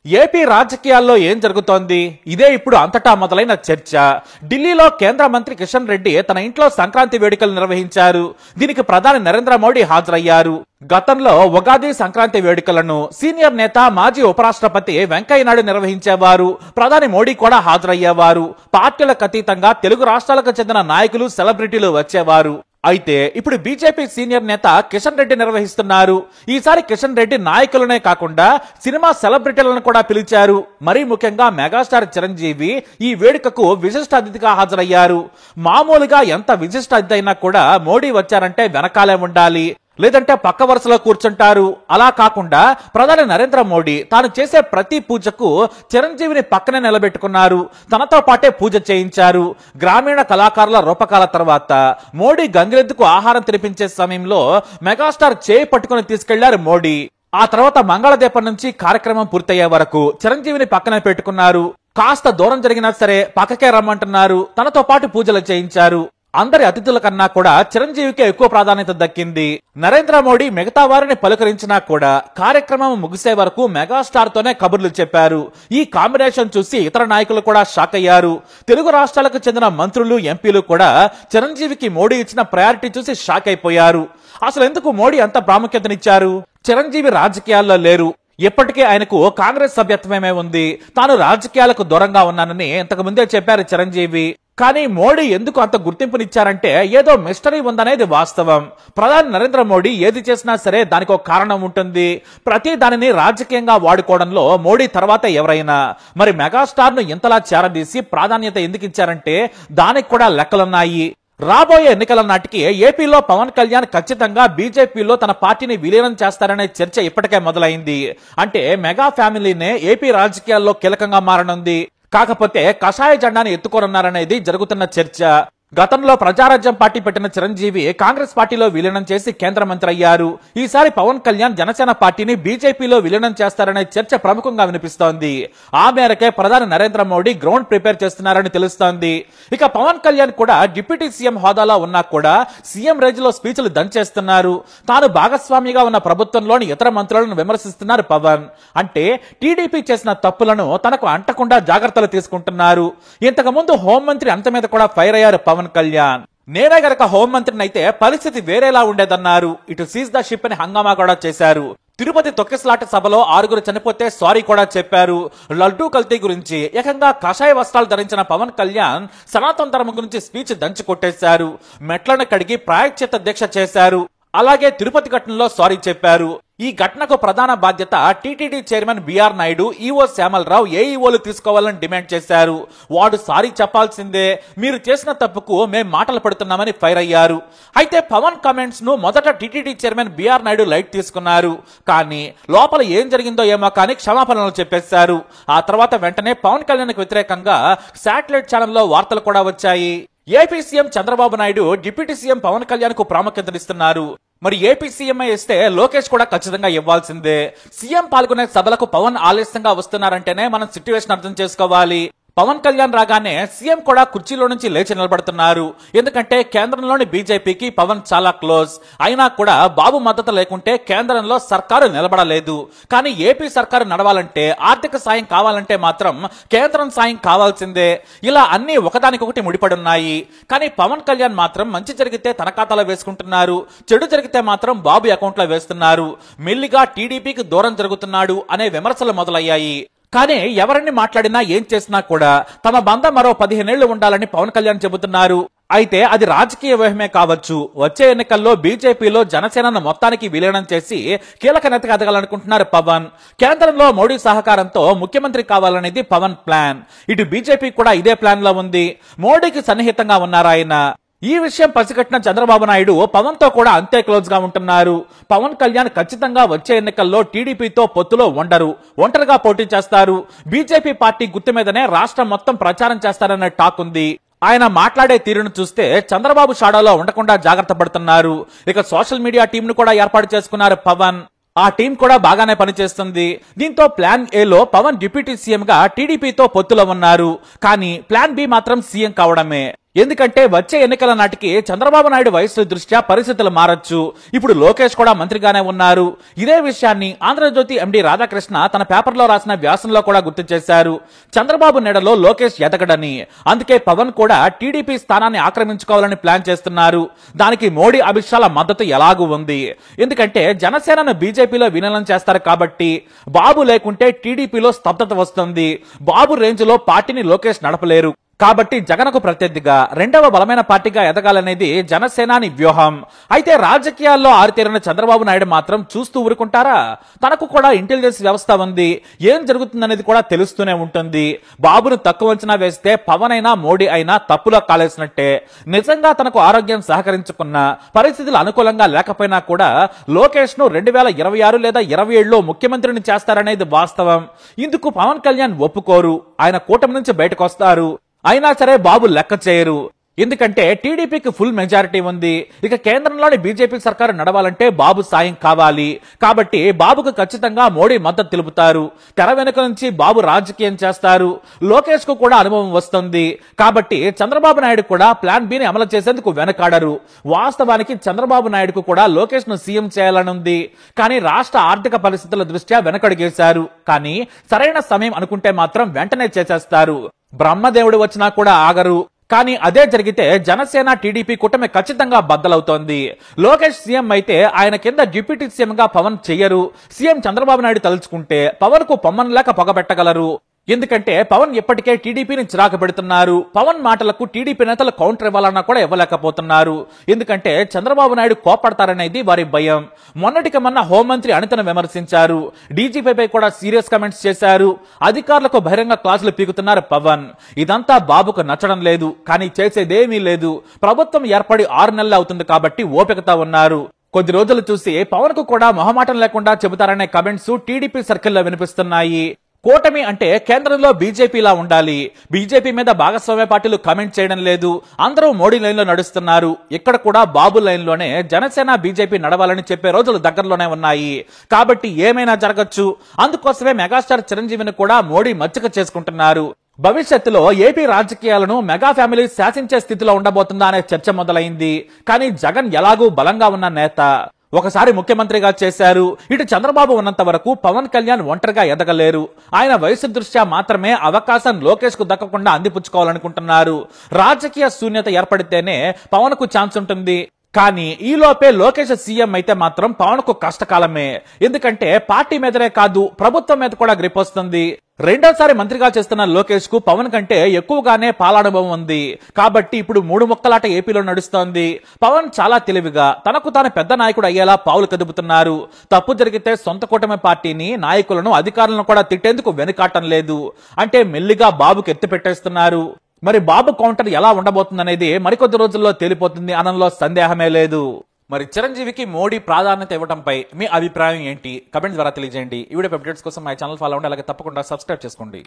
AP రాజకీయాల్లో ఏం జరుగుతోంది? ఇదే ఇప్పుడు అంతటా మొదలైన చర్చ. ఢిల్లీలో కేంద్ర మంత్రి కిషన్ రెడ్డి తన ఇంట్లో సంక్రాంతి వేడుకలు నిర్వహించారు. దీనికి ప్రధాని నరేంద్ర మోడీ హాజరయ్యారు. గతంలో ఉగాది సంక్రాంతి వేడుకలను సీనియర్ నేత మాజీ ఉపరాష్ట్రపతి వెంకయ్యనాయుడు నిర్వహించేవారు. ప్రధాని మోడీ కూడా హాజరయ్యేవారు. పార్టీలకు అతీతంగా తెలుగు రాష్ట్రాలకు చెందిన నాయకులు, సెలబ్రిటీలు వచ్చేవారు. అయితే ఇప్పుడు బీజేపీ సీనియర్ నేత కిషన్ రెడ్డి నిర్వహిస్తున్నారు. ఈసారి కిషన్ రెడ్డి నాయకులనే కాకుండా సినిమా సెలబ్రిటీలను కూడా పిలిచారు. మరీ ముఖ్యంగా మెగాస్టార్ చిరంజీవి ఈ వేడుకకు విశిష్ట అతిథిగా హాజరయ్యారు. మామూలుగా ఎంత విశిష్ట అతిథి అయినా కూడా మోడీ వచ్చారంటే వెనకాలే ఉండాలి, లేదంటే పక్క వరుసలో కూర్చుంటారు. అలా కాకుండా ప్రధాని నరేంద్ర మోడీ తాను చేసే ప్రతి పూజకు చిరంజీవిని పక్కనే నిలబెట్టుకున్నారు. తనతో పాటే పూజ చేయించారు. గ్రామీణ కళాకారుల రూపకాల తర్వాత మోడీ గంగిరెద్దుకు ఆహారం తినిపించే సమయంలో మెగాస్టార్ చేయి పట్టుకుని తీసుకెళ్లారు మోడీ. ఆ తర్వాత మంగళదీపం నుంచి కార్యక్రమం పూర్తయ్యే వరకు చిరంజీవిని పక్కనే పెట్టుకున్నారు. కాస్త దూరం జరిగినా సరే పక్కకే రమ్మంటున్నారు. తనతో పాటు పూజలు చేయించారు. అందరి అతిథుల కన్నా కూడా చిరంజీవికే ఎక్కువ ప్రాధాన్యత దక్కింది. నరేంద్ర మోడీ మిగతా వారిని పలుకరించినా కూడా కార్యక్రమం ముగిసే వరకు మెగాస్టార్ తోనే కబుర్లు చెప్పారు. ఈ కాంబినేషన్ చూసి ఇతర నాయకులు కూడా షాక్ అయ్యారు. తెలుగు రాష్ట్రాలకు చెందిన మంత్రులు, ఎంపీలు కూడా చిరంజీవికి మోడీ ఇచ్చిన ప్రయారిటీ చూసి షాక్ అయిపోయారు. అసలు ఎందుకు మోడీ అంత ప్రాముఖ్యతనిచ్చారు? చిరంజీవి రాజకీయాల్లో లేరు. ఇప్పటికే ఆయనకు కాంగ్రెస్ సభ్యత్వమే ఉంది. తాను రాజకీయాలకు దూరంగా ఉన్నానని ఇంతకు ముందే చెప్పారు చిరంజీవి. కానీ మోడీ ఎందుకు అంత గుర్తింపునిచ్చారంటే ఏదో మిస్టరీ ఉందనేది వాస్తవం. ప్రధాని నరేంద్ర మోడీ ఏది చేసినా సరే దానికి ఒక కారణం ఉంటుంది. ప్రతి దానిని రాజకీయంగా వాడుకోవడంలో మోడీ తర్వాత ఎవరైనా. మరి మెగాస్టార్ ను ఇంతలా చేరదీసి ప్రాధాన్యత ఎందుకు ఇచ్చారంటే దానికి కూడా లెక్కలున్నాయి. రాబోయే ఎన్నికల నాటికి ఏపీలో పవన్ కళ్యాణ్ ఖచ్చితంగా బీజేపీలో తన పార్టీని విలీనం చేస్తారనే చర్చ ఇప్పటికే మొదలైంది. అంటే మెగా ఫ్యామిలీనే ఏపీ రాజకీయాల్లో కీలకంగా మారనుంది. కాకపోతే కషాయ జెండాను ఎత్తుకోనున్నారనేది జరుగుతున్న చర్చ. గతంలో ప్రజారాజ్యం పార్టీ పెట్టిన చిరంజీవి కాంగ్రెస్ పార్టీలో విలీనం చేసి కేంద్ర మంత్రి అయ్యారు. ఈసారి పవన్ కళ్యాణ్ జనసేన పార్టీని బీజేపీలో విలీనం చేస్తారనే చర్చ ప్రముఖంగా వినిపిస్తోంది. ఆ మేరకే ప్రధాని నరేంద్ర మోడీ గ్రౌండ్ ప్రిపేర్ చేస్తున్నారని తెలుస్తోంది. ఇక పవన్ కళ్యాణ్ కూడా డిప్యూటీ సీఎం హోదాలో ఉన్నా కూడా సీఎం రేంజ్ లో స్పీచ్లు దంచేస్తున్నారు. తాను భాగస్వామిగా ఉన్న ప్రభుత్వంలోని ఇతర మంత్రులను విమర్శిస్తున్నారు పవన్. అంటే టీడీపీ చేసిన తప్పులను తనకు అంటకుండా జాగ్రత్తలు తీసుకుంటున్నారు. ఇంతకు ముందు హోంమంత్రి అంత మీద కూడా ఫైర్ అయ్యారు పవన్ కళ్యాణ్. నేనే గనక హోంమంత్రిని అయితే పరిస్థితి వేరేలా ఉండేదన్నారు. ఇటు సీజ్ ద షిప్ అని హంగామా కూడా చేశారు. తిరుపతి తొక్కిసలాట సభలో 6 చనిపోతే సారీ కూడా చెప్పారు. లడ్డూ కల్తీ గురించి ఏకంగా కాషాయ వస్త్రాలు ధరించిన పవన్ కళ్యాణ్ సనాతన ధర్మం గురించి స్పీచ్ దంచి కొట్టేశారు. మెట్లను కడిగి ప్రాయశ్చిత్త దీక్ష చేశారు. అలాగే తిరుపతి ఘటనలో సారీ చెప్పారు. ఈ ఘటనకు ప్రధాన బాధ్యత TTD chairman BR Naidu, EO Shyamala Rao, ఏఈఓలు తీసుకోవాలని డిమాండ్ చేశారు. వాడు సారీ చెప్పాల్సిందే, మీరు చేసిన తప్పుకు మేం మాటలు పడుతున్నామని ఫైర్ అయ్యారు. అయితే పవన్ కామెంట్స్ ను మొదట TTD chairman BR Naidu light తీసుకున్నారు. కానీ లోపల ఏం జరిగిందో ఏమో కానీ క్షమాపణలు చెప్పేశారు. ఆ తర్వాత వెంటనే పవన్ కళ్యాణ్ కు వ్యతిరేకంగా శాటిలైట్ ఛానల్లో వార్తలు కూడా వచ్చాయి. AP CM Chandrababu Naidu deputy CM Pawan Kalyan కు ప్రాముఖ్యతనిస్తున్నారు. మరి ఏపీ సీఎం ఇస్తే లోకేష్ కూడా ఖచ్చితంగా ఇవ్వాల్సిందే. సీఎం పాల్గొనే సభలకు పవన్ ఆలస్యంగా వస్తున్నారంటేనే మనం సిట్యువేషన్ అర్థం చేసుకోవాలి. పవన్ కళ్యాణ్ రాగానే సీఎం కూడా కుర్చీలో నుంచి లేచి నిలబడుతున్నారు. ఎందుకంటే కేంద్రంలోని బీజేపీకి పవన్ చాలా క్లోజ్. అయినా కూడా బాబు మద్దతు లేకుంటే కేంద్రంలో సర్కారు నిలబడలేదు. కానీ ఏపీ సర్కారు నడవాలంటే, ఆర్థిక సాయం కావాలంటే మాత్రం కేంద్రం సాయం కావాల్సిందే. ఇలా అన్ని ఒకదానికొకటి ముడిపడున్నాయి. కానీ పవన్ కళ్యాణ్ మాత్రం మంచి జరిగితే తన ఖాతాలో వేసుకుంటున్నారు, చెడు జరిగితే మాత్రం బాబు అకౌంట్ లో వేస్తున్నారు. మెల్లిగా టీడీపీకి దూరం జరుగుతున్నాడు అనే విమర్శలు మొదలయ్యాయి. కానీ ఎవరిని మాట్లాడినా ఏం చేసినా కూడా తమ బంధం మరో 15 ఏళ్లు ఉండాలని పవన్ కళ్యాణ్ చెబుతున్నారు. అయితే అది రాజకీయ వ్యూహమే కావచ్చు. వచ్చే ఎన్నికల్లో బీజేపీలో జనసేనను మొత్తానికి విలీనం చేసి కీలక నేతగా ఎదగాలనుకుంటున్నారు పవన్. కేంద్రంలో మోడీ సహకారంతో ముఖ్యమంత్రి కావాలనేది పవన్ ప్లాన్. ఇటు బీజేపీ కూడా ఇదే ప్లాన్ లో ఉంది. మోడీకి సన్నిహితంగా ఉన్నారు ఆయన. ఈ విషయం పసిగట్టిన చంద్రబాబు నాయుడు పవన్ తో కూడా అంతే క్లోజ్ గా ఉంటున్నారు. పవన్ కళ్యాణ్ ఖచ్చితంగా వచ్చే ఎన్నికల్లో టీడీపీతో పొత్తులో ఉండరు, ఒంటరిగా పోటీ చేస్తారు. బీజేపీ పార్టీ గుర్తు మీదనే రాష్ట్రం మొత్తం ప్రచారం చేస్తారనే టాక్ ఉంది. ఆయన మాట్లాడే తీరును చూస్తే చంద్రబాబు షాడోలో ఉండకుండా జాగ్రత్త పడుతున్నారు. ఇక సోషల్ మీడియా టీం ను కూడా ఏర్పాటు చేసుకున్నారు పవన్. ఆ టీం కూడా బాగానే పనిచేస్తుంది. దీంతో ప్లాన్ ఏలో పవన్ డిప్యూటీ సీఎం గా టీడీపీతో పొత్తులో ఉన్నారు. కానీ ప్లాన్ బి మాత్రం సీఎం కావడమే. ఎందుకంటే వచ్చే ఎన్నికల నాటికి చంద్రబాబు నాయుడు వయసు దృష్ట్యా పరిస్థితులు మారచ్చు. ఇప్పుడు లోకేష్ కూడా మంత్రిగానే ఉన్నారు. ఇదే విషయాన్ని ఆంధ్రజ్యోతి ఎండి రాధాకృష్ణ తన పేపర్లో రాసిన వ్యాసంలో కూడా గుర్తు చేశారు. చంద్రబాబు నీడలో లోకేష్ ఎదగడని, అందుకే పవన్ కూడా టీడీపీ స్థానాన్ని ఆక్రమించుకోవాలని ప్లాన్ చేస్తున్నారు. దానికి మోడీ అమిత్ షాల మద్దతు ఎలాగూ ఉంది. ఎందుకంటే జనసేనను బీజేపీలో విలీనం చేస్తారు కాబట్టి. బాబు లేకుంటే టీడీపీలో స్తబ్దత వస్తుంది. బాబు రేంజ్ లో పార్టీని లోకేష్ నడపలేరు. కాబట్టి జగన్కు ప్రత్యర్థిగా రెండవ బలమైన పార్టీగా ఎదగాలనేది జనసేనాని వ్యూహం. అయితే రాజకీయాల్లో ఆరితేరిన చంద్రబాబు నాయుడు మాత్రం చూస్తూ ఊరుకుంటారా? తనకు కూడా ఇంటెలిజెన్స్ వ్యవస్థ ఉంది. ఏం జరుగుతుందనేది కూడా తెలుస్తూనే ఉంటుంది. బాబును తక్కువ అంచనా వేస్తే పవన్ అయినా మోడీ అయినా తప్పులో కాలేసినట్టే. నిజంగా తనకు ఆరోగ్యం సహకరించుకున్న, పరిస్థితులు అనుకూలంగా లేకపోయినా కూడా లోకేష్ ను 2026 లేదా 27లో ముఖ్యమంత్రిని చేస్తారనేది వాస్తవం. ఇందుకు పవన్ కళ్యాణ్ ఒప్పుకోరు. ఆయన కూటమి నుంచి బయటకు వస్తారు. అయినా సరే బాబు లెక్క చేయరు. ఎందుకంటే టీడీపీకి ఫుల్ మెజారిటీ ఉంది. ఇక కేంద్రంలోని బీజేపీ సర్కారు నడవాలంటే బాబు సాయం కావాలి. కాబట్టి బాబుకు ఖచ్చితంగా మోడీ మద్దతు తెలుపుతారు. తెర వెనుక నుంచి బాబు రాజకీయం చేస్తారు. లోకేష్ కు కూడా అనుభవం వస్తుంది. కాబట్టి చంద్రబాబు నాయుడు కూడా ప్లాన్ బిని అమలు చేసేందుకు వెనకాడరు. వాస్తవానికి చంద్రబాబు నాయుడుకు కూడా లోకేష్ ను సీఎం చేయాలని ఉంది. కానీ రాష్ట్ర ఆర్థిక పరిస్థితుల దృష్ట్యా వెనకడుగేశారు. కానీ సరైన సమయం అనుకుంటే మాత్రం వెంటనే చేసేస్తారు. బ్రహ్మదేవుడు వచ్చినా కూడా ఆగరు. కానీ అదే జరిగితే జనసేన టీడీపీ కూటమి ఖచ్చితంగా బద్దలవుతోంది. లోకేష్ సీఎం అయితే ఆయన కింద డిప్యూటీ సీఎం గా పవన్ చెయ్యరు. సీఎం చంద్రబాబు నాయుడు తలుచుకుంటే పవన్ కు పొమ్మన్ లేక పొగబెట్టగలరు. ఎందుకంటే పవన్ ఇప్పటికే టీడీపీని చిరాకు పెడుతున్నారు. పవన్ మాటలకు టీడీపీ నేతలు కౌంటర్ ఇవ్వాలన్నా కూడా ఇవ్వలేకపోతున్నారు. ఎందుకంటే చంద్రబాబు నాయుడు కోపడతారనేది వారి భయం. మొన్నటికి మొన్న హోంమంత్రి అనితను విమర్శించారు. డీజీపీపై కూడా సీరియస్ కామెంట్స్ చేశారు. అధికారులకు బహిరంగ క్లాసులు పీకుతున్నారు పవన్. ఇదంతా బాబుకు నచ్చడం లేదు. కానీ చేసేదేమీ లేదు. ప్రభుత్వం ఏర్పడి 6 నెలలు అవుతుంది కాబట్టి ఓపికతో ఉన్నారు. కొద్ది రోజులు చూసి పవన్ కు కూడా మొహమాటం లేకుండా చెబుతారనే కామెంట్స్ టీడీపీ సర్కిల్లో వినిపిస్తున్నాయి. కూటమి అంటే కేంద్రంలో బీజేపీలా ఉండాలి. బీజేపీ మీద భాగస్వామ్య పార్టీలు కామెంట్ చేయడం లేదు. అందరూ మోడీ లైన్ లో నడుస్తున్నారు. ఇక్కడ కూడా బాబు లైన్ లోనే జనసేన బీజేపీ నడవాలని చెప్పే రోజులు దగ్గరలోనే ఉన్నాయి. కాబట్టి ఏమైనా జరగచ్చు. అందుకోసమే మెగాస్టార్ చిరంజీవిని కూడా మోడీ మచ్చిక చేసుకుంటున్నారు. భవిష్యత్తులో ఏపీ రాజకీయాలను మెగా ఫ్యామిలీ శాసించే స్థితిలో ఉండబోతుందా అనే చర్చ మొదలైంది. కానీ జగన్ ఎలాగూ బలంగా ఉన్న నేత. ఒకసారి ముఖ్యమంత్రిగా చేశారు. ఇటు చంద్రబాబు ఉన్నంత వరకు పవన్ కళ్యాణ్ ఒంటరిగా ఎదగలేరు. ఆయన వయసు దృష్ట్యా మాత్రమే అవకాశం లోకేష్ కు దక్కకుండా అందిపుచ్చుకోవాలనుకుంటున్నారు. రాజకీయ శూన్యత ఏర్పడితేనే పవన్ కు ఛాన్స్ ఉంటుంది. కానీ ఈలోపే లోకేష్ సీఎం అయితే మాత్రం పవన్ కు కష్టకాలమే. ఎందుకంటే పార్టీ మీదనే కాదు ప్రభుత్వం మీద కూడా గ్రిప్ వస్తుంది. రెండోసారి మంత్రిగా చేస్తున్న లోకేష్ కు పవన్ కంటే ఎక్కువగానే పాలనుభవం ఉంది. కాబట్టి ఇప్పుడు 3 ముక్కలాట ఏపీలో నడుస్తోంది. పవన్ చాలా తెలివిగా తనకు తాను పెద్ద నాయకుడు అయ్యేలా పావులు కదుపుతున్నారు. తప్పు జరిగితే సొంత కూటమి పార్టీని, నాయకులను, అధికారులను కూడా తిట్టేందుకు వెనుకాటం లేదు. అంటే మెల్లిగా బాబుకు ఎత్తి పెట్టేస్తున్నారు. మరి బాబు కౌంటర్ ఎలా ఉండబోతుందనేది మరికొద్ది రోజుల్లో తేలిపోతుంది అనడంలో సందేహమే లేదు. మరి చిరంజీవికి మోడీ ప్రాధాన్యత ఇవ్వడంపై మీ అభిప్రాయం ఏంటి? కమెంట్ ద్వారా తెలియజేయండి. ఈ వీడియో అప్డేట్స్ కోసం మా ఛానల్ ఫాలో అవ్వండి. అలాగే తప్పకుండా సబ్స్క్రైబ్ చేసుకోండి.